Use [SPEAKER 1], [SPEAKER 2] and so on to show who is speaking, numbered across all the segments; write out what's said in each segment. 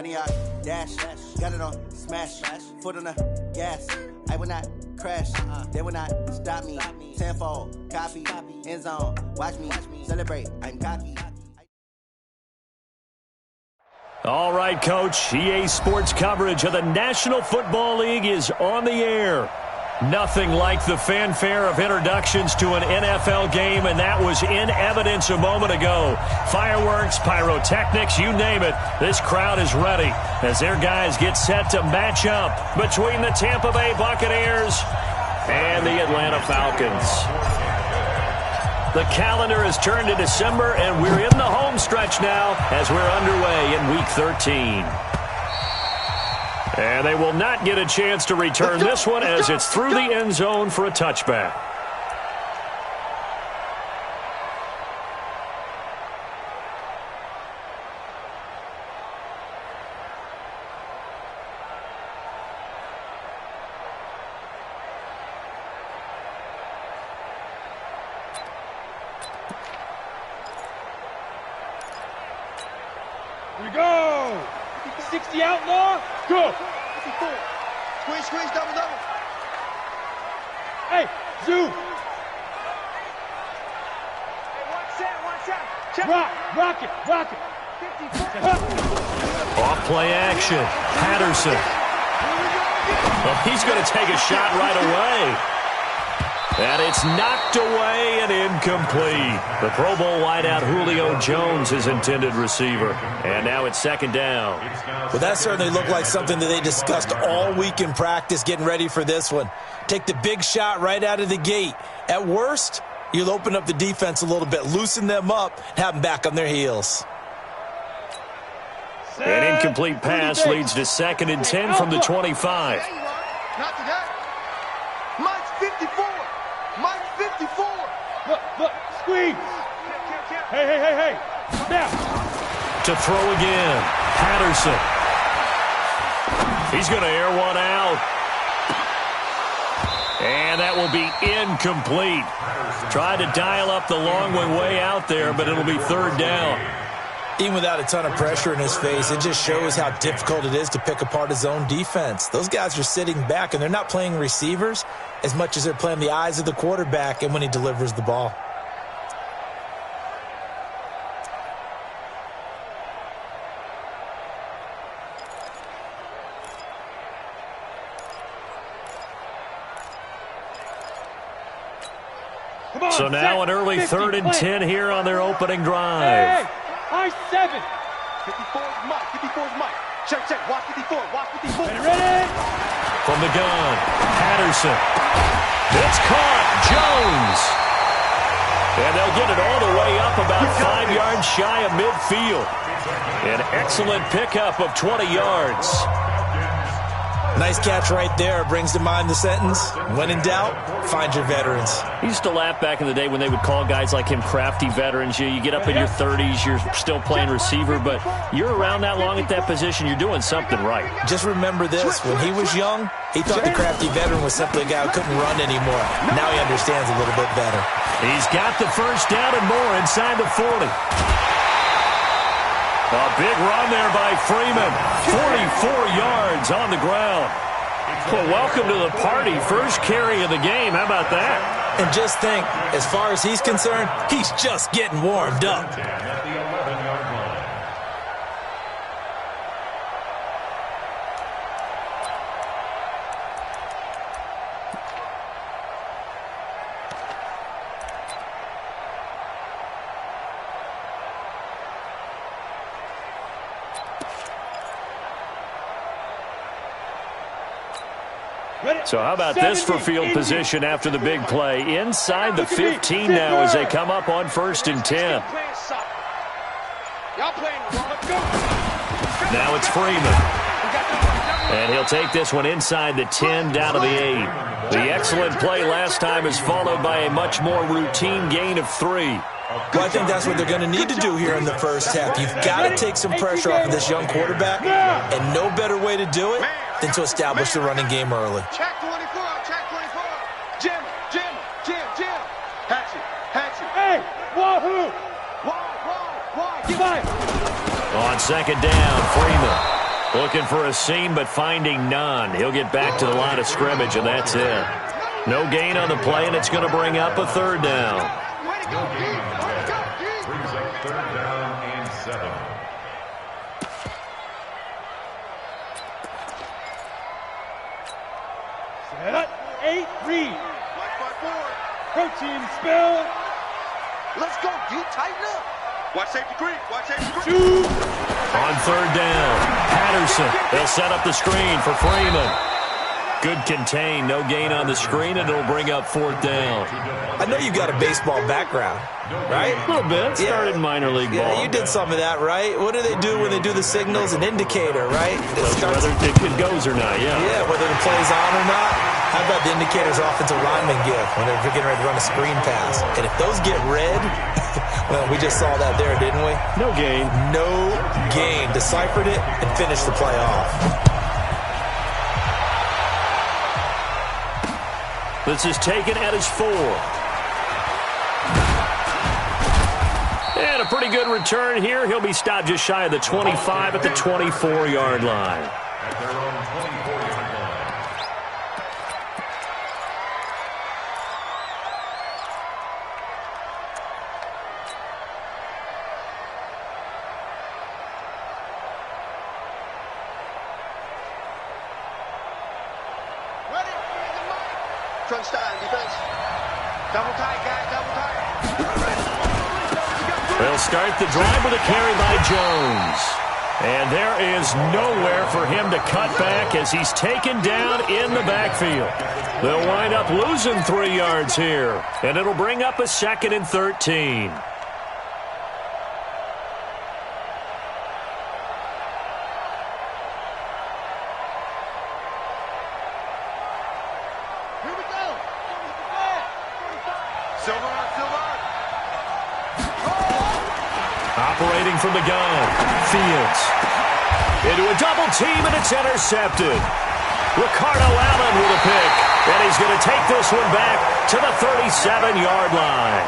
[SPEAKER 1] honey, I dash, got it on, smash, foot on the gas. I will not crash, they will not stop me. Tenfold, copy, end zone, watch me celebrate, I'm cocky.
[SPEAKER 2] All right, Coach, EA Sports coverage of the National Football League is on the air. Nothing like the fanfare of introductions to an NFL game, and that was in evidence a moment ago. Fireworks, pyrotechnics, you name it. This crowd is ready as their guys get set to match up between the Tampa Bay Buccaneers and the Atlanta Falcons. The calendar has turned to December, and we're in the home stretch now as we're underway in Week 13. And they will not get a chance to return this one as it's through the end zone for a touchback.
[SPEAKER 3] Here we go! 60 outlaw, go!
[SPEAKER 4] Squeeze, double.
[SPEAKER 3] Hey, zoom!
[SPEAKER 4] One shot. Check.
[SPEAKER 3] Rock it.
[SPEAKER 2] Off play action. Patterson. Well, he's going to take a shot right away. And it's knocked away and incomplete. The Pro Bowl wideout Julio Jones is intended receiver. And now it's second down.
[SPEAKER 5] Well, that certainly looked like something that they discussed all week in practice getting ready for this one. Take the big shot right out of the gate. At worst, you'll open up the defense a little bit, loosen them up, and have them back on their heels.
[SPEAKER 2] An incomplete pass leads to 2nd and 10 from the 25.
[SPEAKER 4] Not to that. Mike's 54.
[SPEAKER 3] Look, squeeze. Hey. Now.
[SPEAKER 2] To throw again. Patterson. He's going to air one out. And that will be incomplete. Tried to dial up the long one way out there, but it'll be third down.
[SPEAKER 5] Even without a ton of pressure in his face, it just shows how difficult it is to pick apart his own defense. Those guys are sitting back, and they're not playing receivers as much as they're playing the eyes of the quarterback and when he delivers the ball.
[SPEAKER 2] So now an early 3rd and 10 here on their opening drive.
[SPEAKER 3] Hey, I-7.
[SPEAKER 4] 54's Mike. Check. Watch 54.
[SPEAKER 3] Ready?
[SPEAKER 2] From the gun, Patterson. It's caught. Jones. And they'll get it all the way up about 5 yards shy of midfield. An excellent pickup of 20 yards.
[SPEAKER 5] Nice catch right there. Brings to mind the sentence, when in doubt, find your veterans.
[SPEAKER 2] I used to laugh back in the day when they would call guys like him crafty veterans. You get up in your 30s, you're still playing receiver, but you're around that long at that position, you're doing something right.
[SPEAKER 5] Just remember this, when he was young, he thought the crafty veteran was simply a guy who couldn't run anymore. Now he understands a little bit better.
[SPEAKER 2] He's got the first down and more inside the 40. A big run there by Freeman. 44 yards on the ground. Well, welcome to the party. First carry of the game. How about that?
[SPEAKER 5] And just think, as far as he's concerned, he's just getting warmed up.
[SPEAKER 2] So how about this for field position after the big play? Inside the 15 now as they come up on 1st and 10. Now it's Freeman. And he'll take this one inside the 10 down to the 8. The excellent play last time is followed by a much more routine gain of 3.
[SPEAKER 5] Well, I think that's what they're going to need to do here in the first half. You've got to take some pressure off of this young quarterback, and no better way to do it than to establish the running game early.
[SPEAKER 4] Check 24. Jim. Hatchet.
[SPEAKER 3] Hey, wahoo!
[SPEAKER 4] Wall.
[SPEAKER 3] Get by.
[SPEAKER 2] On 2nd down, Freeman. Looking for a seam, but finding none. He'll get back to the line of scrimmage, and that's it. No gain on the play, and it's going to bring up a third down.
[SPEAKER 6] Brings up third down and 7.
[SPEAKER 3] Set up. 8, read.
[SPEAKER 4] Left by 4.
[SPEAKER 3] Protein spill.
[SPEAKER 4] Let's go, D. Tighten up. Watch safety green. Watch safety green.
[SPEAKER 3] 2.
[SPEAKER 2] On third down, Patterson. They'll set up the screen for Freeman. Good contain, no gain on the screen, and it'll bring up fourth down.
[SPEAKER 5] I know you've got a baseball background, right?
[SPEAKER 2] A little bit. Started minor league ball.
[SPEAKER 5] Yeah, you did some of that, right? What do they do when they do the signals? An indicator, right?
[SPEAKER 2] Whether it goes or not, yeah.
[SPEAKER 5] Yeah, whether the play's on or not. How about the indicators offensive linemen give when they're getting ready to run a screen pass? And if those get red, well, we just saw that there, didn't we?
[SPEAKER 2] No gain.
[SPEAKER 5] No gain. Deciphered it and finished the play off.
[SPEAKER 2] This is taken at his 4. And a pretty good return here. He'll be stopped just shy of the 25 at the 24-yard line.
[SPEAKER 6] At their own 24-yard line.
[SPEAKER 4] Crunch time, defense. Double tight, guys, double tight.
[SPEAKER 2] They'll start the drive with a carry by Jones. And there is nowhere for him to cut back as he's taken down in the backfield. They'll wind up losing 3 yards here. And it'll bring up a 2nd and 13. Operating from the gun, Fields. Into a double team, and it's intercepted. Ricardo Allen with a pick. And he's going to take this one back to the 37-yard line.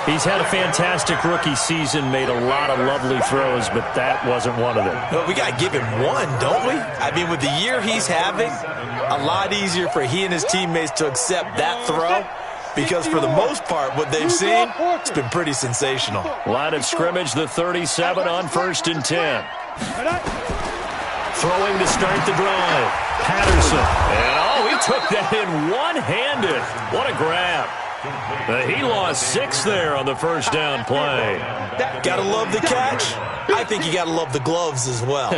[SPEAKER 2] He's had a fantastic rookie season, made a lot of lovely throws, but that wasn't one of them.
[SPEAKER 5] No, we got to give him one, don't we? I mean, with the year he's having, a lot easier for he and his teammates to accept that throw. Because for the most part, what they've seen, it's been pretty sensational.
[SPEAKER 2] Line of scrimmage, the 37 on 1st and 10. Throwing to start the drive. Patterson. And, he took that in one-handed. What a grab. He lost 6 there on the first down play.
[SPEAKER 5] Gotta love the catch. I think you gotta love the gloves as well.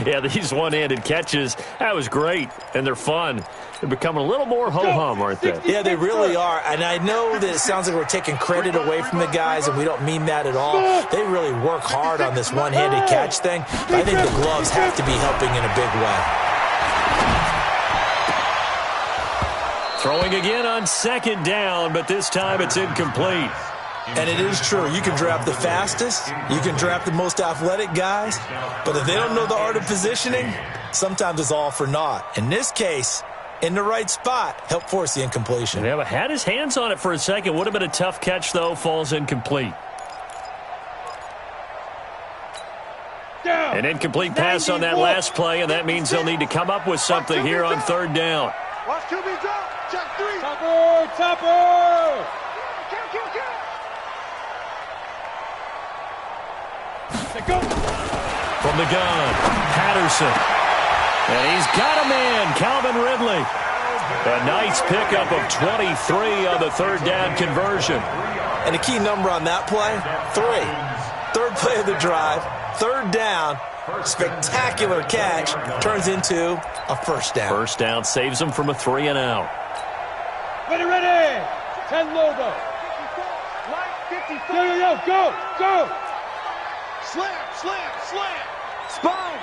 [SPEAKER 2] Yeah, these one-handed catches, that was great, and they're fun. They're becoming a little more ho-hum, aren't they?
[SPEAKER 5] Yeah, they really are, and I know that it sounds like we're taking credit away from the guys, and we don't mean that at all. They really work hard on this one-handed catch thing, but I think the gloves have to be helping in a big way.
[SPEAKER 2] Throwing again on 2nd down, but this time it's incomplete.
[SPEAKER 5] And it is true. You can draft the fastest. You can draft the most athletic guys. But if they don't know the art of positioning, sometimes it's all for naught. In this case, in the right spot, help force the incompletion.
[SPEAKER 2] Yeah, but had his hands on it for a second. Would have been a tough catch, though. Falls incomplete. An incomplete pass on that last play, and that means they'll need to come up with something here on 3rd down.
[SPEAKER 4] Watch QB drop. Check 3.
[SPEAKER 3] Topper!
[SPEAKER 2] From the gun, Patterson. And he's got a man, Calvin Ridley. A nice pickup of 23 on the 3rd down conversion.
[SPEAKER 5] And a key number on that play, 3. 3rd play of the drive, 3rd down, spectacular catch, turns into a 1st down.
[SPEAKER 2] 1st down saves him from a 3 and out.
[SPEAKER 3] Ready! 10 logo. Go!
[SPEAKER 4] Slam. Sponge.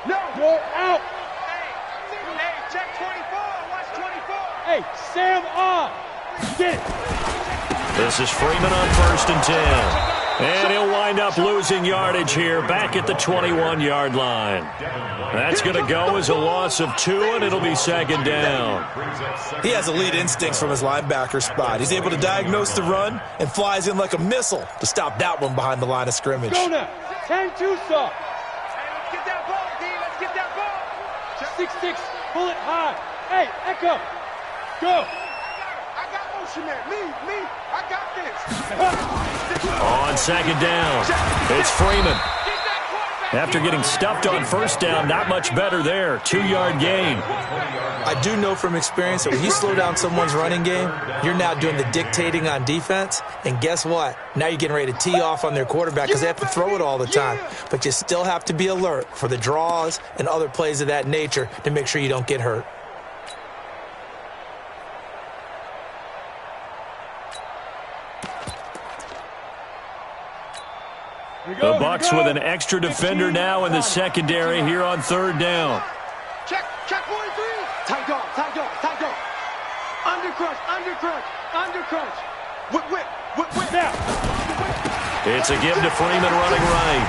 [SPEAKER 4] No.
[SPEAKER 3] You're out.
[SPEAKER 4] Hey, check 24. Watch 24.
[SPEAKER 3] Hey, Sam off. Get it.
[SPEAKER 2] This is Freeman on 1st and 10. And he'll wind up losing yardage here back at the 21-yard line. That's going to go as a loss of 2, and it'll be 2nd down.
[SPEAKER 5] He has elite instincts from his linebacker spot. He's able to diagnose the run and flies in like a missile to stop that one behind the line of scrimmage.
[SPEAKER 3] Go now. 10-2 soft. 6-6, pull it high. Hey, Echo, go.
[SPEAKER 4] I got motion there. Me, I got this.
[SPEAKER 2] On second down, it's Freeman. After getting stuffed on first down, not much better there. 2-yard gain.
[SPEAKER 5] I do know from experience that when you slow down someone's running game, you're now doing the dictating on defense. And guess what? Now you're getting ready to tee off on their quarterback because they have to throw it all the time. But you still have to be alert for the draws and other plays of that nature to make sure you don't get hurt.
[SPEAKER 2] The Bucs with an extra defender now in the secondary here on third down.
[SPEAKER 4] Check 43. Tight dog. Under crunch. Whip.
[SPEAKER 3] Now.
[SPEAKER 2] It's a give to Freeman running right.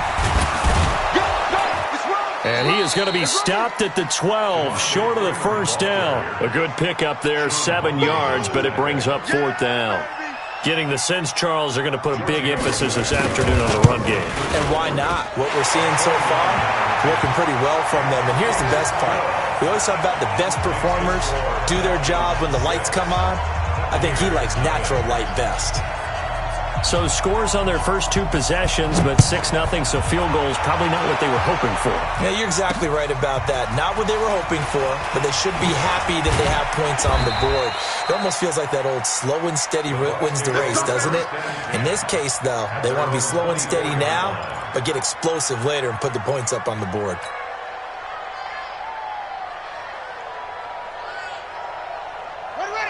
[SPEAKER 2] And he is going to be stopped at the 12, short of the first down. A good pickup there, 7 yards, but it brings up fourth down. Getting the sense, Charles, are going to put a big emphasis this afternoon on the run game.
[SPEAKER 5] And why not? What we're seeing so far, working pretty well from them. And here's the best part. We always talk about the best performers do their job when the lights come on. I think he likes natural light best.
[SPEAKER 2] So scores on their first 2 possessions, but 6-0, so field goals probably not what they were hoping for.
[SPEAKER 5] Yeah, you're exactly right about that. Not what they were hoping for, but they should be happy that they have points on the board. It almost feels like that old slow and steady wins the race, doesn't it? In this case, though, they want to be slow and steady now, but get explosive later and put the points up on the board.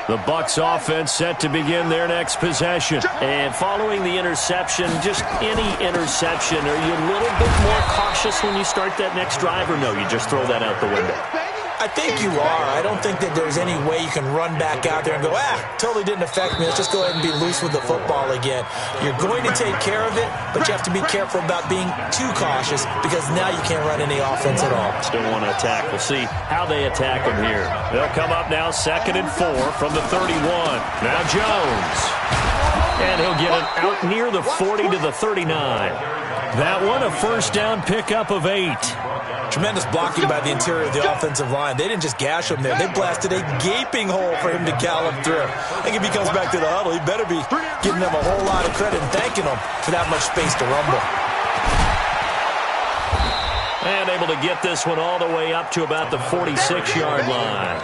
[SPEAKER 2] The Bucs offense set to begin their next possession. And following the interception, just any interception, are you a little bit more cautious when you start that next drive, or no, you just throw that out the window?
[SPEAKER 5] I think you are. I don't think that there's any way you can run back out there and go, totally didn't affect me. Let's just go ahead and be loose with the football again. You're going to take care of it, but you have to be careful about being too cautious because now you can't run any offense at all.
[SPEAKER 2] Still want to attack. We'll see how they attack them here. They'll come up now 2nd and 4 from the 31. Now Jones. And he'll get it out near the 40 to the 39. That one a first down pickup of 8.
[SPEAKER 5] Tremendous blocking by the interior of the offensive line. They didn't just gash him there. They blasted a gaping hole for him to gallop through. I think if he comes back to the huddle, he better be giving them a whole lot of credit and thanking them for that much space to rumble.
[SPEAKER 2] And able to get this one all the way up to about the 46-yard line.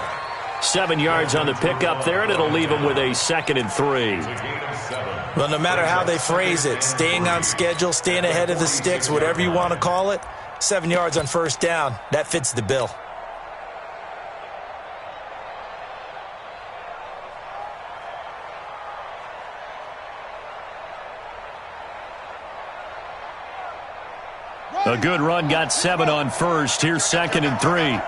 [SPEAKER 2] 7 yards on the pickup there, and it'll leave him with a 2nd and 3.
[SPEAKER 5] Well, no matter how they phrase it, staying on schedule, staying ahead of the sticks, whatever you want to call it, 7 yards on first down, that fits the bill.
[SPEAKER 2] A good run got 7 on first. Here's 2nd and 3.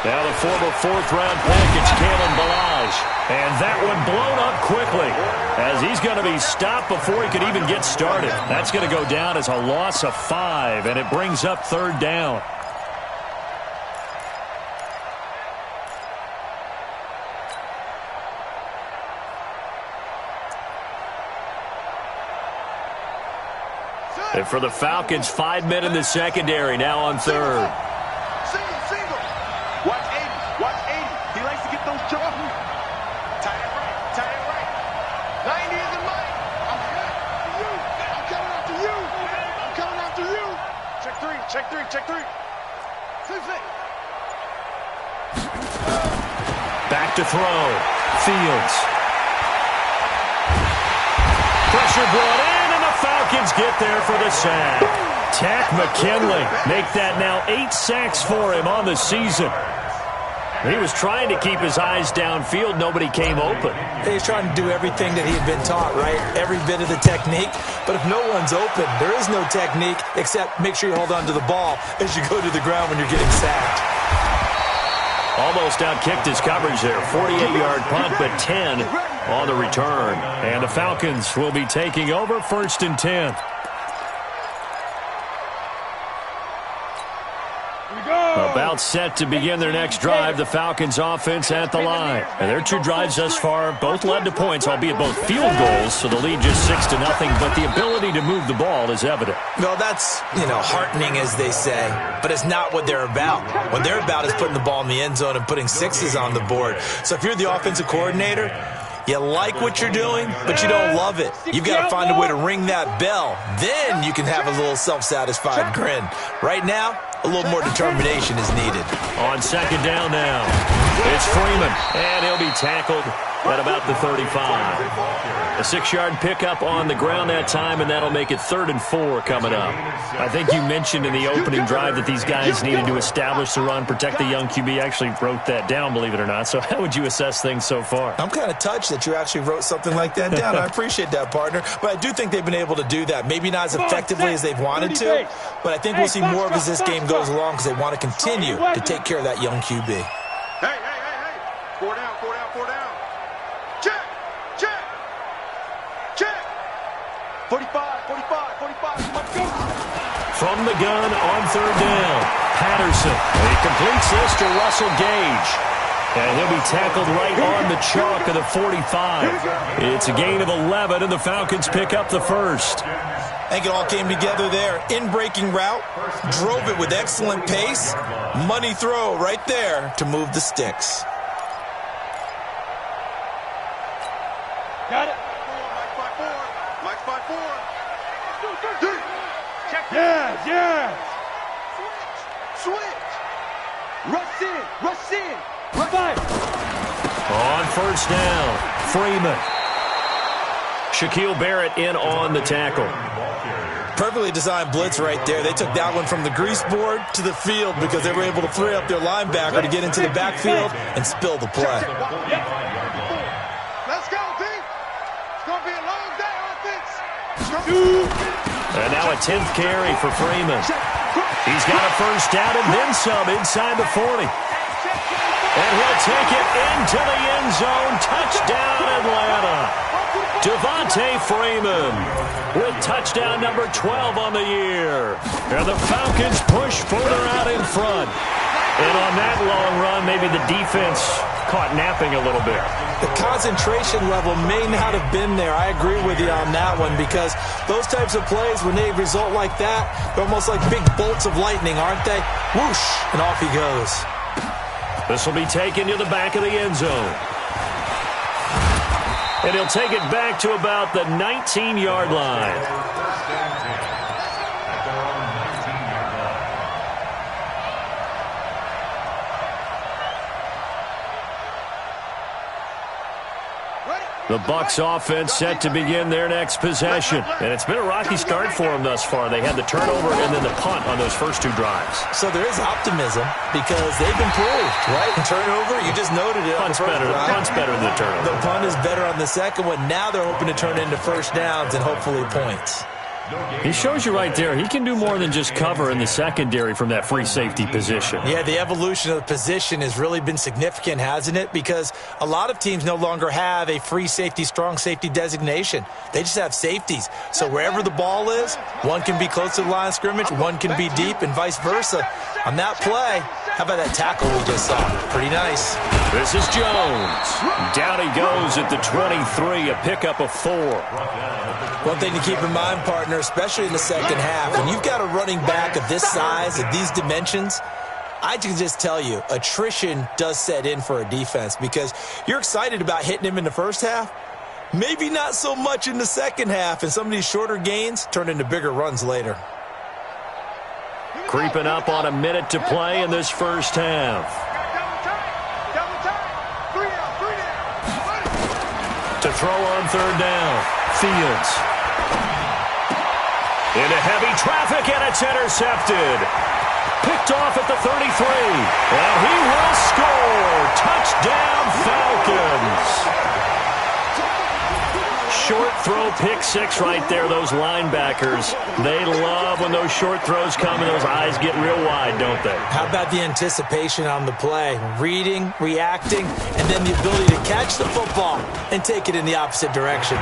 [SPEAKER 2] Now the former 4th-round pick, it's Kalen Ballage. And that one blown up quickly as he's going to be stopped before he could even get started. That's going to go down as a loss of 5, and it brings up 3rd down. And for the Falcons, 5 men in the secondary, now on 3rd.
[SPEAKER 4] Single. Watch 80. He likes to get those jumps. Tight end right. 90 is in mine. I'm coming after you. Check three. Flip.
[SPEAKER 2] Back to throw. Fields. Pressure brought in. Falcons get there for the sack. Tack McKinley make that now 8 sacks for him on the season. He was trying to keep his eyes downfield. Nobody came open.
[SPEAKER 5] He's trying to do everything that he had been taught, right? Every bit of the technique. But if no one's open, there is no technique except make sure you hold on to the ball as you go to the ground when you're getting sacked.
[SPEAKER 2] Almost outkicked his coverage there. 48-yard punt, but 10 on the return. And the Falcons will be taking over 1st and 10.
[SPEAKER 3] Here we go.
[SPEAKER 2] About set to begin their next drive, the Falcons offense at the line. And their two drives thus far both led to points, albeit both field goals, so the lead just 6-0, but the ability to move the ball is evident.
[SPEAKER 5] Well, that's, heartening, as they say, but it's not what they're about. What they're about is putting the ball in the end zone and putting sixes on the board. So if you're the offensive coordinator, you like what you're doing, but you don't love it. You've got to find a way to ring that bell. Then you can have a little self-satisfied grin. Right now, a little more determination is needed.
[SPEAKER 2] On second down now, it's Freeman, and he'll be tackled at about the 35. A 6-yard pickup on the ground that time, and that'll make it 3rd and 4 coming up. I think you mentioned in the opening drive that these guys needed to establish the run, protect the young QB. Actually wrote that down, believe it or not. So how would you assess things so far?
[SPEAKER 5] I'm kind of touched that you actually wrote something like that down. I appreciate that, partner. But I do think they've been able to do that. Maybe not as effectively as they've wanted to, but I think we'll see more of as this game goes along because they want to continue to take care of that young QB.
[SPEAKER 4] Hey. 4 down. Check. 45. Let's go.
[SPEAKER 2] From the gun on 3rd down, Patterson. He completes this to Russell Gage. And he'll be tackled right on the chalk of the 45. It's a gain of 11, and the Falcons pick up the first.
[SPEAKER 5] I think it all came together there. In-breaking route, drove it with excellent pace. Money throw right there to move the sticks.
[SPEAKER 3] Got it.
[SPEAKER 4] Mike's 5-4.
[SPEAKER 3] Yeah.
[SPEAKER 4] Switch.
[SPEAKER 3] Rush in. Five.
[SPEAKER 2] On 1st down, Freeman. Shaquille Barrett in on the tackle.
[SPEAKER 5] Perfectly designed blitz right there. They took that one from the grease board to the field because they were able to free up their linebacker to get into the backfield and spill the play.
[SPEAKER 4] Let's go, D. It's going to be a long day on offense.
[SPEAKER 2] And now a 10th carry for Freeman. He's got a 1st down and then some inside the 40. And he'll take it into the end zone. Touchdown, Atlanta. Devontae Freeman with touchdown number 12 on the year. And the Falcons push further out in front. And on that long run, maybe the defense caught napping a little bit.
[SPEAKER 5] The concentration level may not have been there. I agree with you on that one because those types of plays, when they result like that, they're almost like big bolts of lightning, aren't they? Whoosh, and off he goes.
[SPEAKER 2] This will be taken to the back of the end zone. And he'll take it back to about the 19-yard line. The Bucs offense set to begin their next possession. And it's been a rocky start for them thus far. They had the turnover and then the punt on those first two drives.
[SPEAKER 5] So there is optimism because they've improved, right? Turnover, you just noted it.
[SPEAKER 2] Punt's better than the turnover.
[SPEAKER 5] The punt is better on the second one. Now they're hoping to turn it into 1st downs and hopefully points.
[SPEAKER 2] He shows you right there, he can do more than just cover in the secondary from that free safety position.
[SPEAKER 5] Yeah, the evolution of the position has really been significant, hasn't it? Because a lot of teams no longer have a free safety, strong safety designation. They just have safeties. So wherever the ball is, one can be close to the line of scrimmage, one can be deep, and vice versa. On that play, how about that tackle we just saw? Pretty nice.
[SPEAKER 2] This is Jones. Down he goes at the 23, a pickup of 4.
[SPEAKER 5] One thing to keep in mind, partner, especially in the second half, when you've got a running back of this size, of these dimensions, I can just tell you, attrition does set in for a defense because you're excited about hitting him in the first half, maybe not so much in the second half, and some of these shorter gains turn into bigger runs later.
[SPEAKER 2] Creeping up on a minute to play in this first half. To throw on 3rd down, Fields. Into heavy traffic, and it's intercepted. Picked off at the 33, and he will score. Touchdown, Falcons. Short throw, pick 6 right there. Those linebackers, they love when those short throws come and those eyes get real wide, don't they?
[SPEAKER 5] How about the anticipation on the play? Reading, reacting, and then the ability to catch the football and take it in the opposite direction.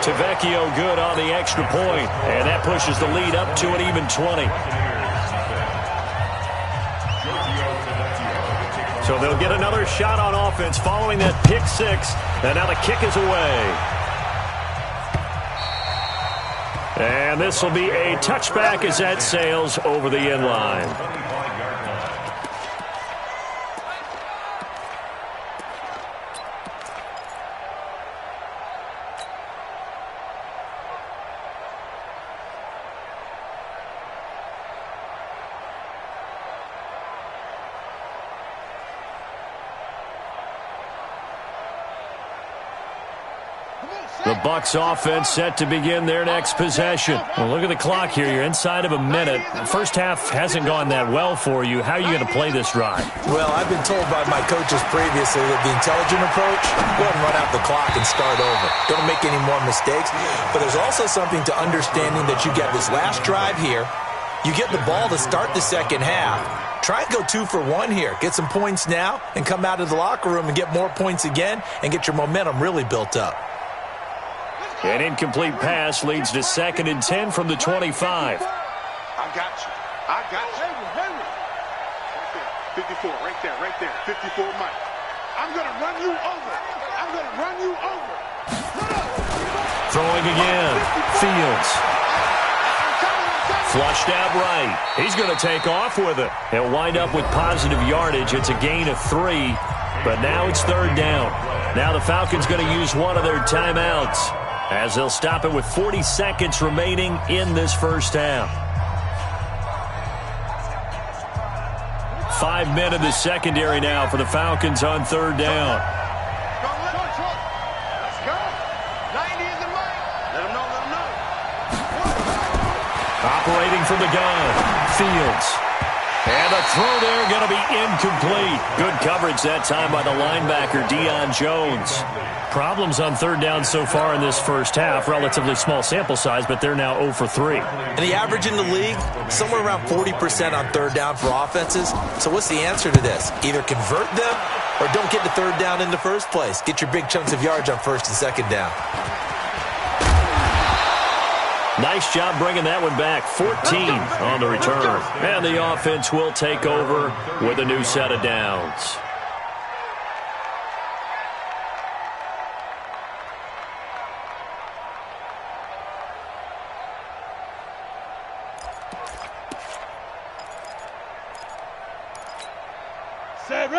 [SPEAKER 2] Tavecchio good on the extra point, and that pushes the lead up to an even 20. So they'll get another shot on offense following that pick six. And now the kick is away. And this will be a touchback as that sails over the end line. The Bucs offense set to begin their next possession. Well, look at the clock here. You're inside of a minute. The first half hasn't gone that well for you. How are you going to play this drive?
[SPEAKER 5] Well, I've been told by my coaches previously that the intelligent approach, go ahead and run out the clock and start over. Don't make any more mistakes. But there's also something to understanding that you get this last drive here. You get the ball to start the second half. Try and go 2 for 1 here. Get some points now and come out of the locker room and get more points again and get your momentum really built up.
[SPEAKER 2] An incomplete pass leads to 2nd and 10 from the 25.
[SPEAKER 4] I got you. I got you. 54, right there. 54, Mike. I'm going to run you over. I'm going to run you over.
[SPEAKER 2] Throwing again. Fields. Flushed out right. He's going to take off with it. He'll wind up with positive yardage. It's a gain of 3, but now it's 3rd down. Now the Falcons going to use one of their timeouts, as they'll stop it with 40 seconds remaining in this first half. 5 men in the secondary now for the Falcons on 3rd down.
[SPEAKER 4] Let's go. 90 is the mic. Let them know.
[SPEAKER 2] Operating from the gun, Fields. And the throw there going to be incomplete. Good coverage that time by the linebacker, Deion Jones. Problems on 3rd down so far in this first half. Relatively small sample size, but they're now 0 for 3.
[SPEAKER 5] And the average in the league, somewhere around 40% on 3rd down for offenses. So what's the answer to this? Either convert them or don't get to 3rd down in the first place. Get your big chunks of yards on 1st and 2nd down.
[SPEAKER 2] Nice job bringing that one back. 14 on the return. And the offense will take over with a new set of downs.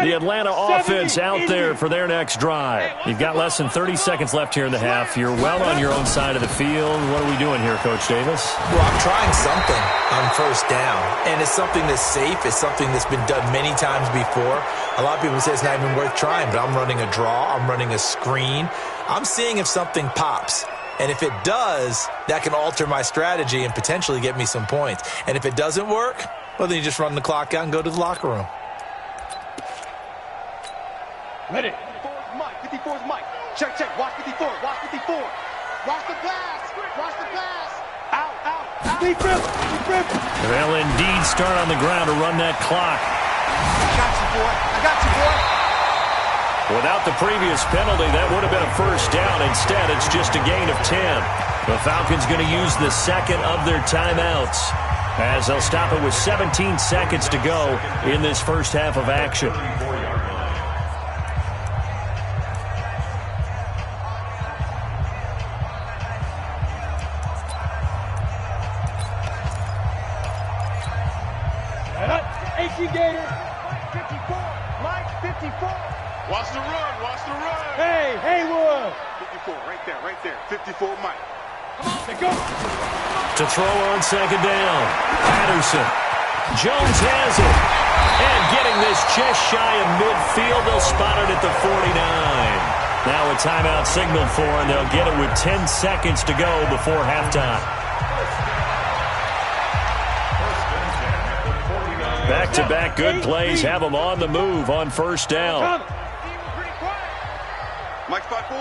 [SPEAKER 2] The Atlanta offense out there for their next drive. You've got less than 30 seconds left here in the half. You're well on your own side of the field. What are we doing here, Coach Davis?
[SPEAKER 5] Well, I'm trying something on 1st down, and it's something that's safe. It's something that's been done many times before. A lot of people say it's not even worth trying, but I'm running a draw. I'm running a screen. I'm seeing if something pops. And if it does, that can alter my strategy and potentially get me some points. And if it doesn't work, well, then you just run the clock out and go to the locker room.
[SPEAKER 3] Ready.
[SPEAKER 4] 54's Mike. 54's Mike. Check. Watch 54. Watch 54. Watch the pass. Watch the pass. Out.
[SPEAKER 3] Defense.
[SPEAKER 2] They'll indeed start on the ground to run that clock.
[SPEAKER 4] I got you, boy.
[SPEAKER 2] Without the previous penalty, that would have been a 1st down. Instead, it's just a gain of 10. The Falcons going to use the 2nd of their timeouts, as they'll stop it with 17 seconds to go in this first half of action.
[SPEAKER 4] Mike 54. Watch the run.
[SPEAKER 3] Hey, Haywood.
[SPEAKER 4] 54, right there. 54, Mike.
[SPEAKER 3] Let's go.
[SPEAKER 2] To throw on 2nd down, Patterson. Jones has it. And getting this just shy of midfield, they'll spot it at the 49. Now a timeout signaled for, and they'll get it with 10 seconds to go before halftime. Back-to-back good plays have them on the move on 1st down.
[SPEAKER 4] Mike 5-4.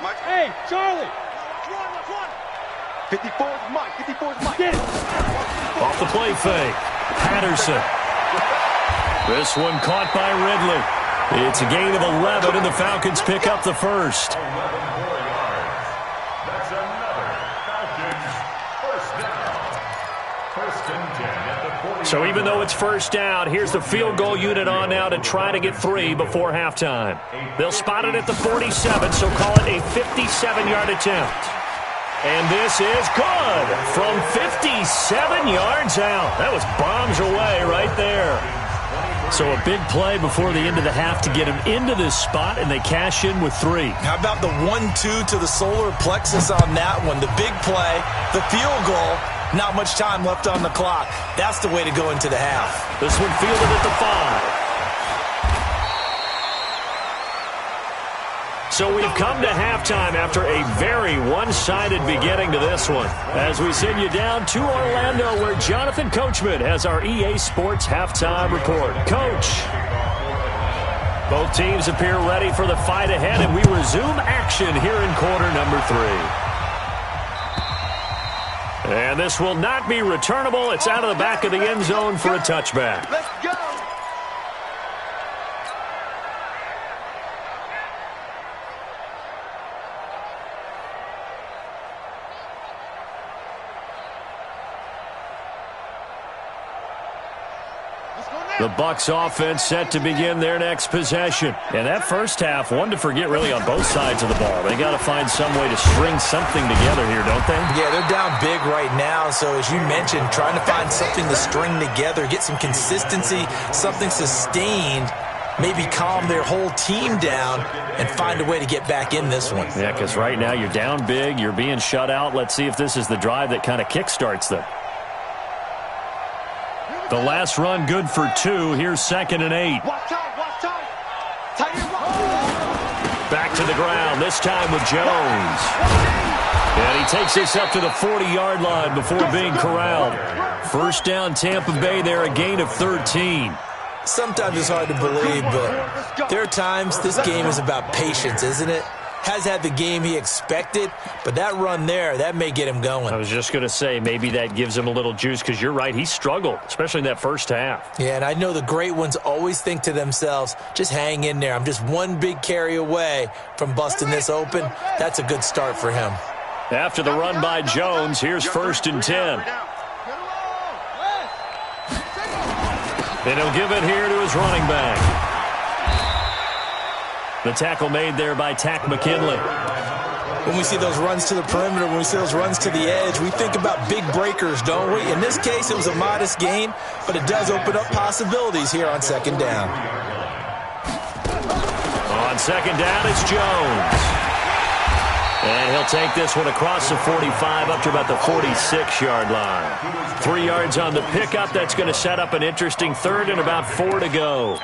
[SPEAKER 4] Mike.
[SPEAKER 3] Hey, Charlie.
[SPEAKER 4] 54's Mike.
[SPEAKER 3] Get it.
[SPEAKER 2] Off the play fake, Patterson. This one caught by Ridley. It's a gain of 11, and the Falcons pick up the 1st.
[SPEAKER 6] That's another Falcons 1st down. 1st and 10 at the 49.
[SPEAKER 2] So even though it's first down, here's the field goal unit on now to try to get 3 before halftime. They'll spot it at the 47, so call it a 57-yard attempt. And this is good from 57 yards out. That was bombs away right there. So a big play before the end of the half to get him into this spot, and they cash in with 3.
[SPEAKER 5] How about the 1-2 to the solar plexus on that one? The big play, the field goal, not much time left on the clock. That's the way to go into the half.
[SPEAKER 2] This one fielded at the 5. So we've come to halftime after a very one-sided beginning to this one. As we send you down to Orlando, where Jonathan Coachman has our EA Sports halftime report. Coach. Both teams appear ready for the fight ahead, and we resume action here in quarter number 3. And this will not be returnable. It's out of the back of the end zone for a touchback.
[SPEAKER 4] Let's go.
[SPEAKER 2] The Bucs offense set to begin their next possession. And that first half, one to forget really on both sides of the ball. They got to find some way to string something together here, don't they?
[SPEAKER 5] Yeah, they're down big right now. So as you mentioned, trying to find something to string together, get some consistency, something sustained, maybe calm their whole team down and find a way to get back in this one.
[SPEAKER 2] Yeah, because right now you're down big, you're being shut out. Let's see if this is the drive that kind of kickstarts them. The last run good for 2. Here's 2nd and 8.
[SPEAKER 4] Watch out.
[SPEAKER 2] Back to the ground, this time with Jones. And he takes this up to the 40-yard line before being corralled. First down, Tampa Bay there, a gain of 13.
[SPEAKER 5] Sometimes it's hard to believe, but there are times this game is about patience, isn't it? Has had the game he expected, but that run there, that may get him going.
[SPEAKER 2] I was just going to say, maybe that gives him a little juice, because you're right, he struggled, especially in that first half.
[SPEAKER 5] Yeah, and I know the great ones always think to themselves, just hang in there. I'm just one big carry away from busting this open. That's a good start for him.
[SPEAKER 2] After the run by Jones, here's 1st and 10. And he'll give it here to his running back. The tackle made there by Tack McKinley.
[SPEAKER 5] When we see those runs to the perimeter, when we see those runs to the edge, we think about big breakers, don't we? In this case, it was a modest gain, but it does open up possibilities here on 2nd down.
[SPEAKER 2] On 2nd down, it's Jones. And he'll take this one across the 45 up to about the 46-yard line. 3 yards on the pickup. That's going to set up an interesting 3rd and about 4 to go.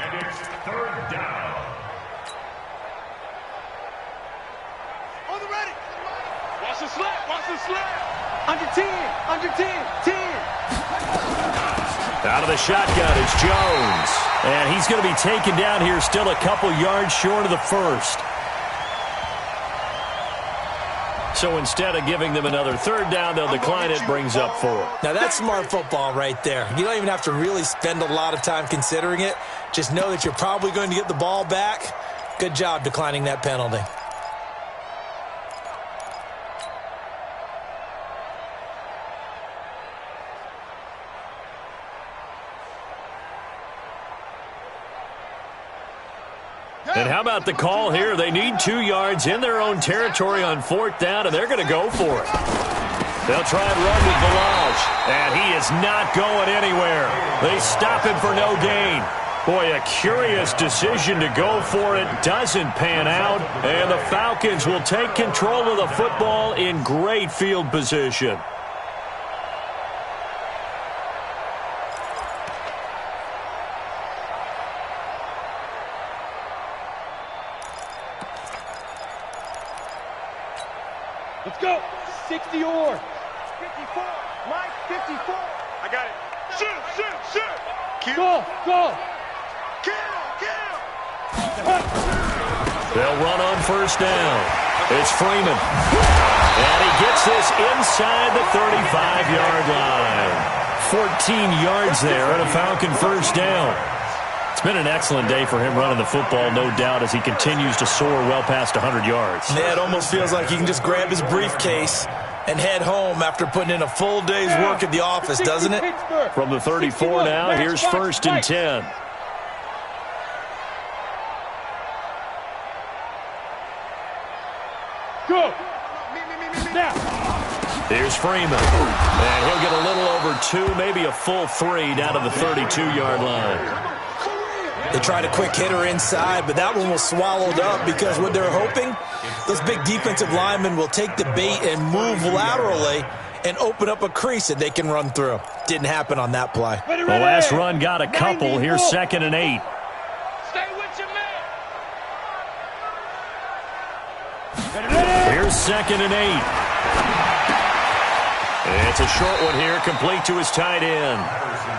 [SPEAKER 3] Under 10, 10.
[SPEAKER 2] Out of the shotgun, it's Jones. And he's going to be taken down here still a couple yards short of the 1st. So instead of giving them another 3rd down, they'll decline it, brings up 4.
[SPEAKER 5] Now that's smart football right there. You don't even have to really spend a lot of time considering it. Just know that you're probably going to get the ball back. Good job declining that penalty.
[SPEAKER 2] And how about the call here? They need 2 yards in their own territory on 4th down, and they're going to go for it. They'll try and run with Balaj, and he is not going anywhere. They stop him for no gain. Boy, a curious decision to go for it. Doesn't pan out, and the Falcons will take control of the football in great field position.
[SPEAKER 3] Let's go. 60 or
[SPEAKER 4] 54. Mike, 54. I got it. Shoot.
[SPEAKER 3] Go.
[SPEAKER 4] Kill.
[SPEAKER 2] They'll run on 1st down. It's Freeman. And he gets this inside the 35-yard line. 14 yards there on a Falcon 1st down. It's been an excellent day for him running the football, no doubt, as he continues to soar well past 100 yards.
[SPEAKER 5] Yeah, it almost feels like he can just grab his briefcase, and head home after putting in a full day's work at the office, doesn't it?
[SPEAKER 2] From the 34 now, here's 1st and 10.
[SPEAKER 3] Go. Now.
[SPEAKER 2] Here's Freeman. And he'll get a little over 2, maybe a full 3 down to the 32-yard line.
[SPEAKER 5] They tried a quick hitter inside, but that one was swallowed up because what they're hoping, those big defensive linemen will take the bait and move laterally and open up a crease that they can run through. Didn't happen on that play.
[SPEAKER 2] The last run got a couple. Here's 2nd and 8.
[SPEAKER 3] Stay with your man.
[SPEAKER 2] Here's 2nd and 8. It's a short one here, complete to his tight end.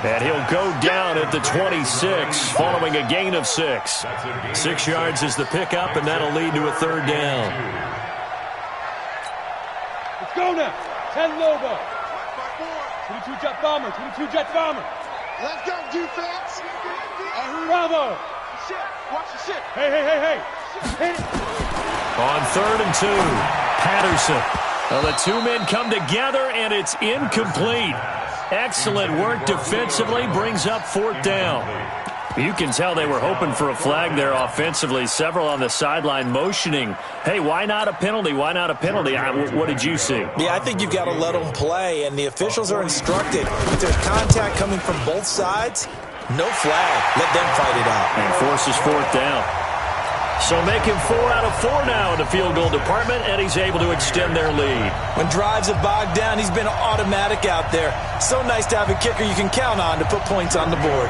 [SPEAKER 2] And he'll go down at the 26, following a gain of 6. 6 yards is the pickup, and that'll lead to a 3rd down.
[SPEAKER 3] Let's go now. 10 Lobo. 22 jet bomber. 22 jet bomber.
[SPEAKER 4] Let's go, defense.
[SPEAKER 3] Bravo.
[SPEAKER 4] Watch the shit.
[SPEAKER 3] Hey. Hit it.
[SPEAKER 2] On 3rd and 2, Patterson. Well, the two men come together, and it's incomplete. Excellent work defensively, brings up 4th down. You can tell they were hoping for a flag there offensively. Several on the sideline motioning, hey, why not a penalty? Why not a penalty? What did you see?
[SPEAKER 5] Yeah, I think you've got to let them play, and the officials are instructed. If there's contact coming from both sides, no flag. Let them fight it out.
[SPEAKER 2] And forces 4th down. So making 4 out of 4 now in the field goal department, and he's able to extend their lead.
[SPEAKER 5] When drives have bogged down, he's been automatic out there. So nice to have a kicker you can count on to put points on the board.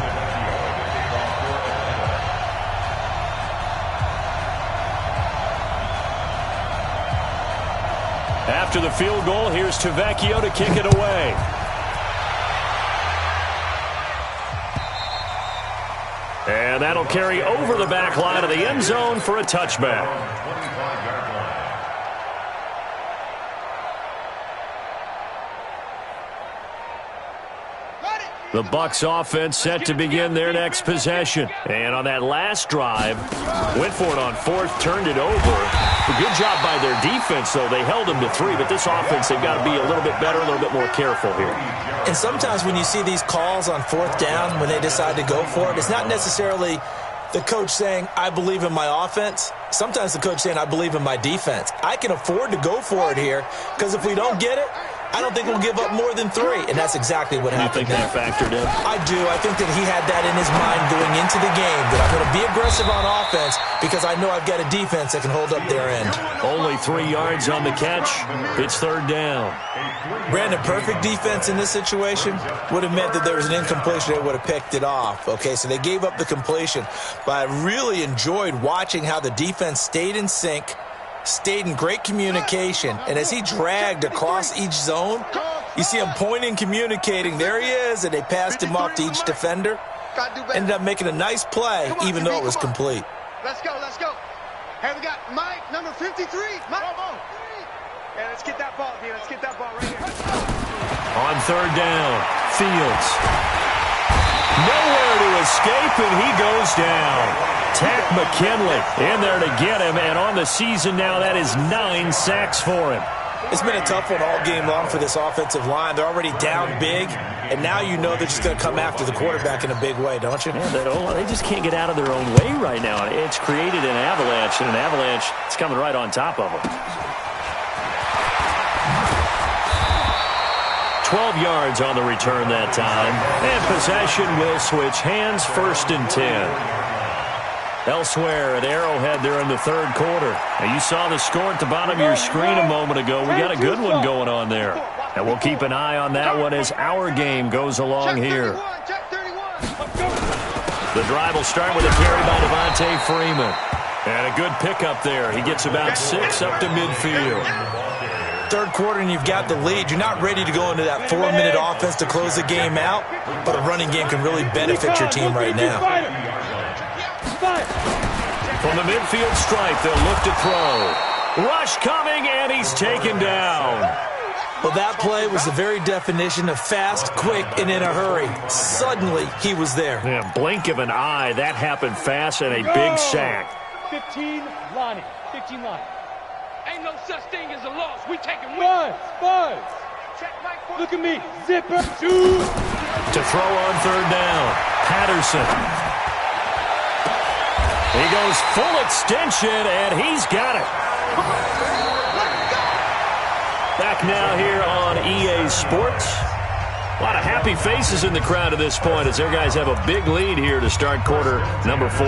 [SPEAKER 2] After the field goal, here's Tavecchio to kick it away. And that'll carry over the back line of the end zone for a touchback. The Bucs offense set to begin their next possession. And on that last drive, went for it on 4th, turned it over. A good job by their defense, though. They held them to 3, but this offense, they've got to be a little bit better, a little bit more careful here.
[SPEAKER 5] And sometimes when you see these calls on 4th down, when they decide to go for it, it's not necessarily the coach saying, I believe in my offense. Sometimes the coach saying, I believe in my defense. I can afford to go for it here because if we don't get it, I don't think we'll give up more than 3, and that's exactly what happened.
[SPEAKER 2] You think that factored in?
[SPEAKER 5] I do. I think that he had that in his mind going into the game, that I'm going to be aggressive on offense because I know I've got a defense that can hold up their end.
[SPEAKER 2] Only 3 yards on the catch. It's 3rd down.
[SPEAKER 5] Brandon, perfect defense in this situation would have meant that there was an incompletion. They would have picked it off. Okay, so they gave up the completion. But I really enjoyed watching how the defense stayed in sync, stayed in great communication, and as he dragged across each zone, you see him pointing, communicating. There he is, and they passed him off to each defender. Ended up making a nice play, even though it was complete.
[SPEAKER 4] Let's go. Hey, we got Mike, number 53. Mike. Yeah, let's get that ball, D. Let's get that ball right here.
[SPEAKER 2] On 3rd down, Fields. Nowhere to escape, and he goes down. Tack McKinley in there to get him, and on the season now, that is 9 sacks for him.
[SPEAKER 5] It's been a tough one all game long for this offensive line. They're already down big, and now you know they're just going to come after the quarterback in a big way, don't you?
[SPEAKER 2] Yeah, they just can't get out of their own way right now. It's created an avalanche, and an avalanche is coming right on top of them. 12 yards on the return that time. And possession will switch hands, 1st and 10. Elsewhere at Arrowhead there in the 3rd quarter. Now you saw the score at the bottom of your screen a moment ago. We got a good one going on there. And we'll keep an eye on that one as our game goes along here. The drive will start with a carry by Devontae Freeman. And a good pickup there. He gets about 6 up to midfield.
[SPEAKER 5] 3rd quarter and you've got the lead. You're not ready to go into that 4-minute offense to close the game out, but a running game can really benefit your team right now.
[SPEAKER 2] From the midfield stripe, they'll look to throw. Rush coming, and he's taken down.
[SPEAKER 5] Well, that play was the very definition of fast, quick, and in a hurry. Suddenly, he was there.
[SPEAKER 2] Yeah, blink of an eye. That happened fast and a big sack.
[SPEAKER 3] 15 Lonnie. Ain't no such thing as a loss. We taking wins. Buzz. Look at me. Zipper. Shoot.
[SPEAKER 2] To throw on third down. Patterson. He goes full extension, and he's got it. Back now here on EA Sports. A lot of happy faces in the crowd at this point as their guys have a big lead here to start quarter number 4.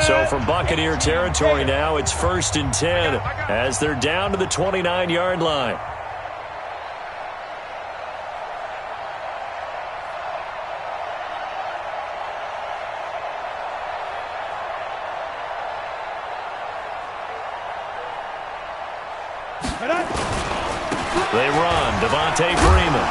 [SPEAKER 2] So from Buccaneer territory now, it's 1st and 10 as they're down to the 29-yard line. They run, Devontae Freeman.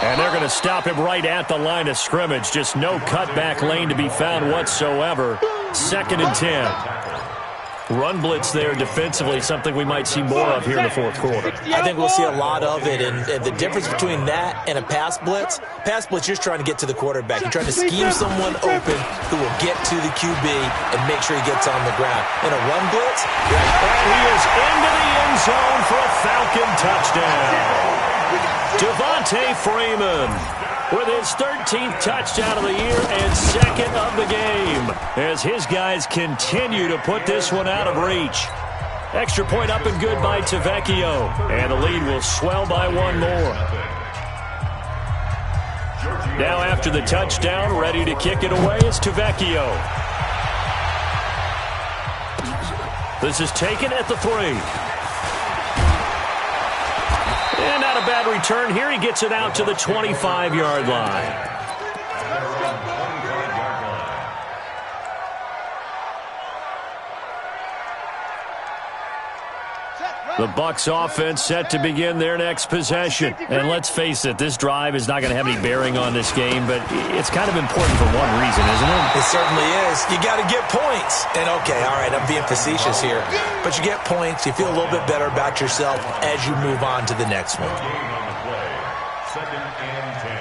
[SPEAKER 2] And they're going to stop him right at the line of scrimmage. Just no cutback lane to be found whatsoever. 2nd and 10. Run blitz there defensively, something we might see more of here in the fourth quarter.
[SPEAKER 5] I think we'll see a lot of it, and the difference between that and a pass blitz, you're just trying to get to the quarterback. You're trying to scheme someone open who will get to the QB and make sure he gets on the ground. In a run blitz,
[SPEAKER 2] and he is into the end zone for a Falcon touchdown. Devontae Freeman with his 13th touchdown of the year and 2nd of the game as his guys continue to put this one out of reach. Extra point up and good by Tavecchio, and the lead will swell by one more. Now after the touchdown, ready to kick it away is Tavecchio. This is taken at the 3. And not a bad return here. He gets it out to the 25-yard line. The Bucs offense set to begin their next possession. And let's face it, this drive is not going to have any bearing on this game, but it's kind of important for one reason, isn't it?
[SPEAKER 5] It certainly is. You got to get points. And okay, all right, I'm being facetious here. But you get points, you feel a little bit better about yourself as you move on to the next one.
[SPEAKER 6] 2nd and 10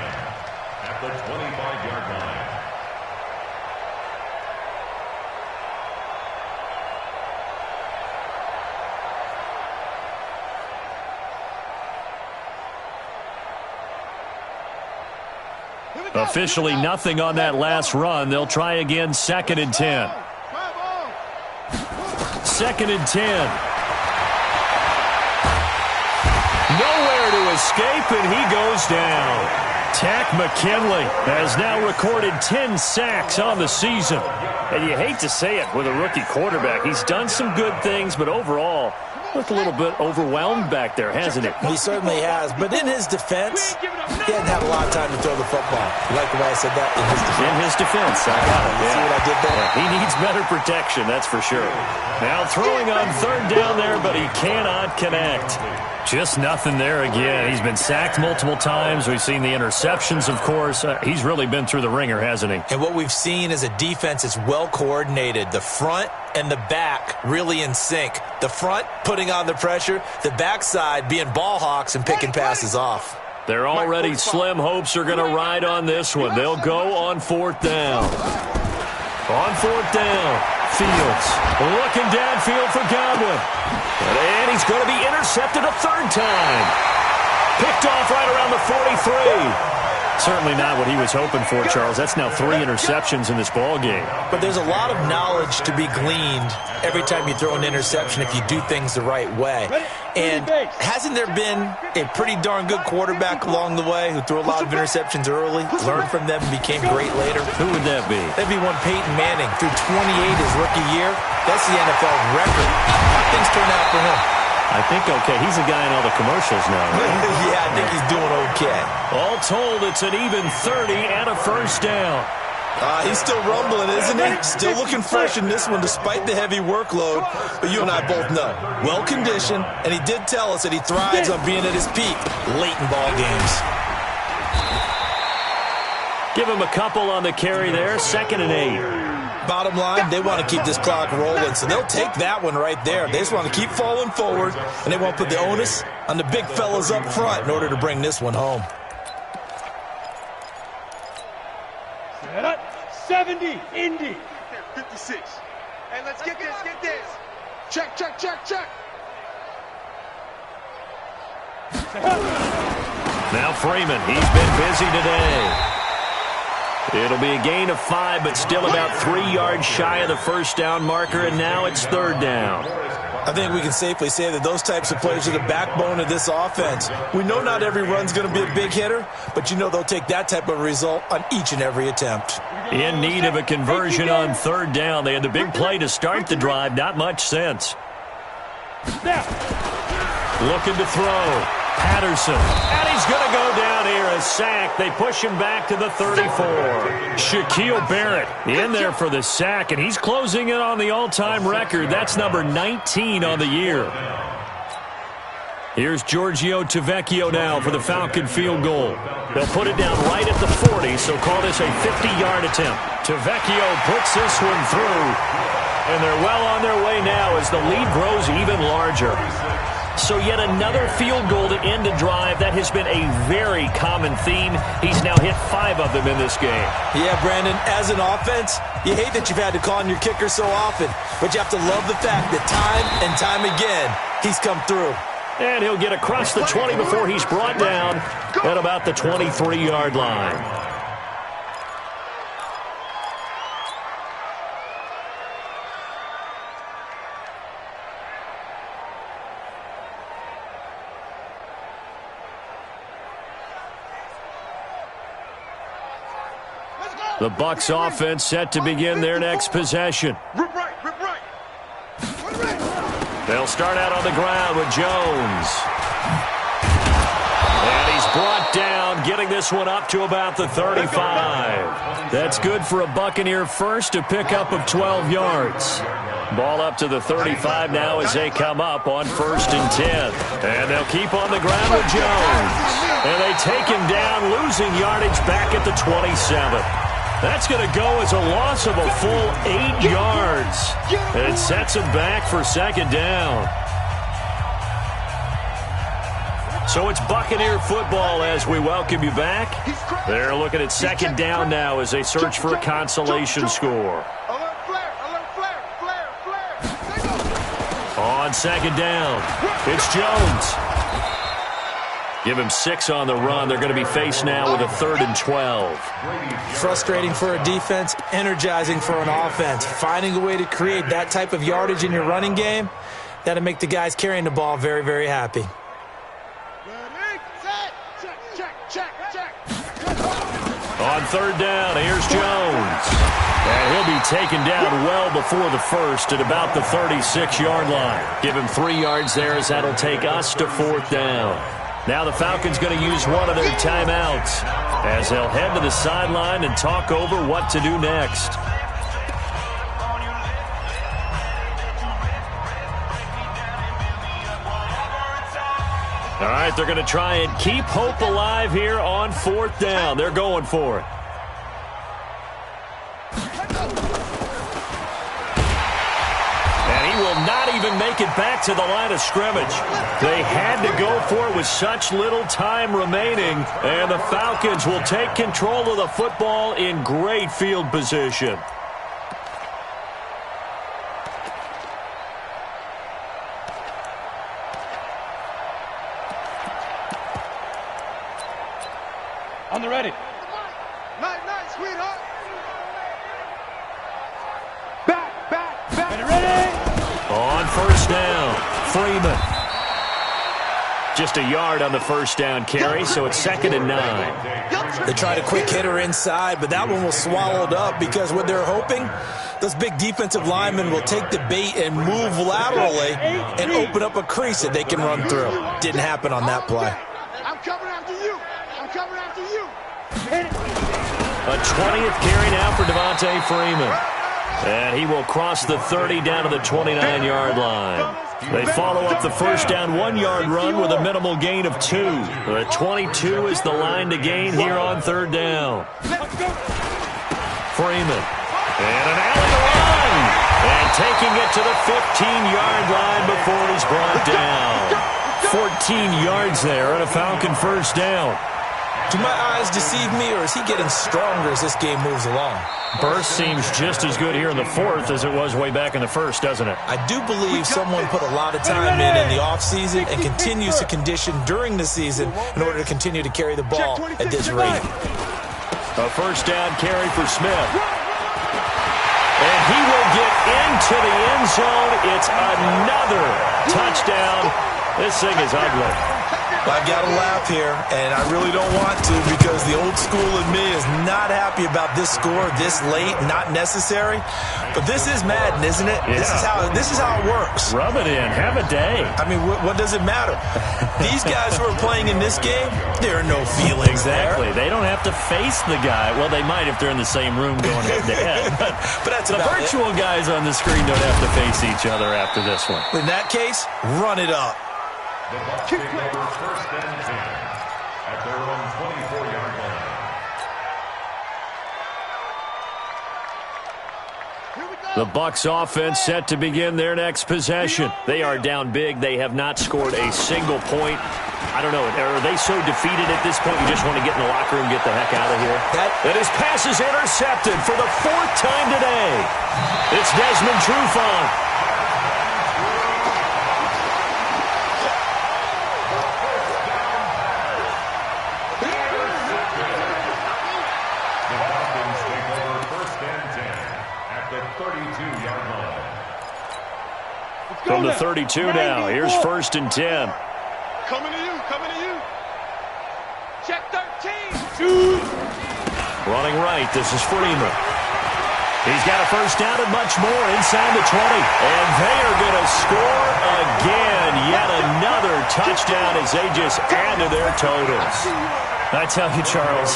[SPEAKER 6] at the 25-yard line.
[SPEAKER 2] Officially nothing on that last run. They'll try again, 2nd and 10. 2nd and 10. Nowhere to escape, and he goes down. Tack McKinley has now recorded 10 sacks on the season. And you hate to say it with a rookie quarterback. He's done some good things, but overall, looked a little bit overwhelmed back there, hasn't he?
[SPEAKER 5] He certainly has. But in his defense, he hadn't had a lot of time to throw the football. You like the way I said that? In his defense.
[SPEAKER 2] In his defense. I got it.
[SPEAKER 5] You see what I did there?
[SPEAKER 2] Yeah, he needs better protection, that's for sure. Now throwing on 3rd down there, but he cannot connect. Just nothing there again. He's been sacked multiple times. We've seen the interceptions, of course. He's really been through the ringer, hasn't he?
[SPEAKER 5] And what we've seen is a defense that's well coordinated. The front and the back really in sync. The front putting on the pressure, the backside being ball hawks and picking passes off.
[SPEAKER 2] They're already slim hopes are going to ride on this one. They'll go on 4th down. On 4th down, Fields looking downfield for Godwin. And he's going to be intercepted a 3rd time. Picked off right around the 43. Certainly not what he was hoping for, Charles. That's now 3 interceptions in this ball game.
[SPEAKER 5] But there's a lot of knowledge to be gleaned every time you throw an interception if you do things the right way. And hasn't there been a pretty darn good quarterback along the way who threw a lot of interceptions early, learned from them, and became great later?
[SPEAKER 2] Who would that be?
[SPEAKER 5] That'd be one Peyton Manning. Threw 28 his rookie year. That's the NFL record. How things turn out for him?
[SPEAKER 2] I think okay. He's a guy in all the commercials now. Right?
[SPEAKER 5] Yeah, I think he's doing okay.
[SPEAKER 2] All told, it's an even 30 and a 1st down.
[SPEAKER 5] He's still rumbling, isn't he? Still looking fresh in this one despite the heavy workload. But you and I both know, well-conditioned, and he did tell us that he thrives on being at his peak late in ball games.
[SPEAKER 2] Give him a couple on the carry there, 2nd and 8.
[SPEAKER 5] Bottom line, they want to keep this clock rolling, so they'll take that one right there. They just want to keep falling forward, and they want to put the onus on the big fellas up front in order to bring this one home.
[SPEAKER 3] 70, Indy.
[SPEAKER 4] 56. Hey, let's get this, get this. Check, check, check, check.
[SPEAKER 2] Now Freeman, he's been busy today. It'll be a gain of 5, but still about 3 yards shy of the first down marker, and now it's third down.
[SPEAKER 5] I think we can safely say that those types of players are the backbone of this offense. We know not every run's going to be a big hitter, but you know they'll take that type of result on each and every attempt.
[SPEAKER 2] In need of a conversion on third down. They had the big play to start the drive. Not much sense. Looking to throw. Patterson. And he's going to go down here. A sack. They push him back to the 34. Shaquille Barrett in there for the sack, and he's closing in on the all-time record. That's number 19 on the year. Here's Giorgio Tavecchio now for the Falcon field goal. They'll put it down right at the 40, so call this a 50-yard attempt. Tavecchio puts this one through, and they're well on their way now as the lead grows even larger. So yet another field goal to end a drive. That has been a very common theme. He's now hit 5 of them in this game.
[SPEAKER 5] Yeah, Brandon, as an offense, you hate that you've had to call on your kicker so often, but you have to love the fact that time and time again, he's come through.
[SPEAKER 2] And he'll get across the 20 before he's brought down at about the 23-yard line. The Bucs offense set to begin their next possession.
[SPEAKER 4] Rip right, rip right.
[SPEAKER 2] They'll start out on the ground with Jones. And he's brought down, getting this one up to about the 35. That's good for a Buccaneer first, to pick up of 12 yards. Ball up to the 35 now as they come up on 1st and 10. And they'll keep on the ground with Jones. And they take him down, losing yardage back at the 27. That's going to go as a loss of a full 8 yards. And it sets him back for second down. So it's Buccaneer football as we welcome you back. They're looking at second down now as they search for a consolation score.
[SPEAKER 4] Alert flare, alert flare, flare, flare.
[SPEAKER 2] On second down, it's Jones. Give him 6 on the run. They're going to be faced now with a 3rd and 12.
[SPEAKER 5] Frustrating for a defense, energizing for an offense. Finding a way to create that type of yardage in your running game, that'll make the guys carrying the ball very, very happy.
[SPEAKER 4] Ready, set, check, check, check, check.
[SPEAKER 2] On third down, here's Jones. And he'll be taken down well before the first at about the 36-yard line. Give him 3 yards there as that'll take us to 4th down. Now the Falcons going to use one of their timeouts as they'll head to the sideline and talk over what to do next. All right, they're going to try and keep hope alive here on 4th down. They're going for it. Will not even make it back to the line of scrimmage. They had to go for it with such little time remaining, and the Falcons will take control of the football in great field position.
[SPEAKER 3] On the ready.
[SPEAKER 4] Night, sweetheart.
[SPEAKER 3] Ready?
[SPEAKER 2] On 1st down, Freeman. Just a yard on the 1st down carry, so it's 2nd and 9.
[SPEAKER 5] They tried a quick hitter inside, but that one was swallowed up because what they're hoping, those big defensive linemen will take the bait and move laterally and open up a crease that they can run through. Didn't happen on that play.
[SPEAKER 4] I'm coming after you. I'm coming after you.
[SPEAKER 2] A 20th carry now for Devontae Freeman. And he will cross the 30 down to the 29-yard line. They follow up the first down 1-yard run with a minimal gain of 2. The 22 is the line to gain here on 3rd down. Freeman. And an alley to run. And taking it to the 15-yard line before he's brought down. 14 yards there and a Falcon 1st down.
[SPEAKER 5] Do my eyes deceive me, or is he getting stronger as this game moves along?
[SPEAKER 2] Burst seems just as good here in the fourth as it was way back in the first, doesn't it?
[SPEAKER 5] I do believe someone put a lot of time in the offseason and continues to condition during the season in order to continue to carry the ball at this rate.
[SPEAKER 2] A first down carry for Smith. And he will get into the end zone. It's another touchdown. This thing is ugly.
[SPEAKER 5] I've got to laugh here, and I really don't want to because the old school in me is not happy about this score this late, not necessary. But this is Madden, isn't it? Yeah. This is how it works.
[SPEAKER 2] Rub it in. Have a day.
[SPEAKER 5] I mean, what does it matter? These guys who are playing in this game, there are no feelings
[SPEAKER 2] exactly.
[SPEAKER 5] there.
[SPEAKER 2] They don't have to face the guy. Well, they might if they're in the same room going head-to-head.
[SPEAKER 5] But that's
[SPEAKER 2] the virtual guys on the screen don't have to face each other after this one.
[SPEAKER 5] In that case, run it up.
[SPEAKER 6] The Bucs take over first and 10 at their own 24-yard line.
[SPEAKER 2] The Bucs offense set to begin their next possession. They are down big. They have not scored a single point. I don't know. Are they so defeated at this point you just want to get in the locker room and get the heck out of here? That his pass is intercepted for the fourth time today. It's Desmond Trufant. From the 32 now. Here's first and 10.
[SPEAKER 4] Coming to you. Check 13.
[SPEAKER 2] Running right. This is Freeman. He's got a first down and much more inside the 20. And they are going to score again. Yet another touchdown as they just add to their totals. I tell you, Charles,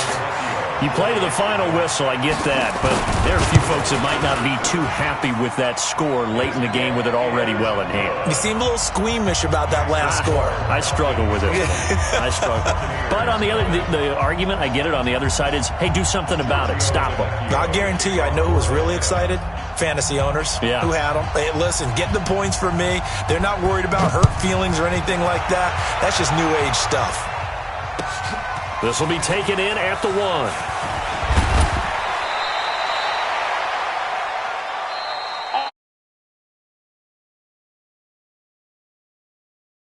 [SPEAKER 2] you play to the final whistle, I get that, but there are a few folks that might not be too happy with that score late in the game with it already well in hand.
[SPEAKER 5] You seem a little squeamish about that last score.
[SPEAKER 2] I struggle with it. I struggle. But on the other, the argument, I get it, on the other side is, hey, do something about it. Stop them.
[SPEAKER 5] I guarantee you, I know who was really excited. Fantasy owners who had them. Hey, listen, get the points for me. They're not worried about hurt feelings or anything like that. That's just new age stuff.
[SPEAKER 2] This will be taken in at the 1.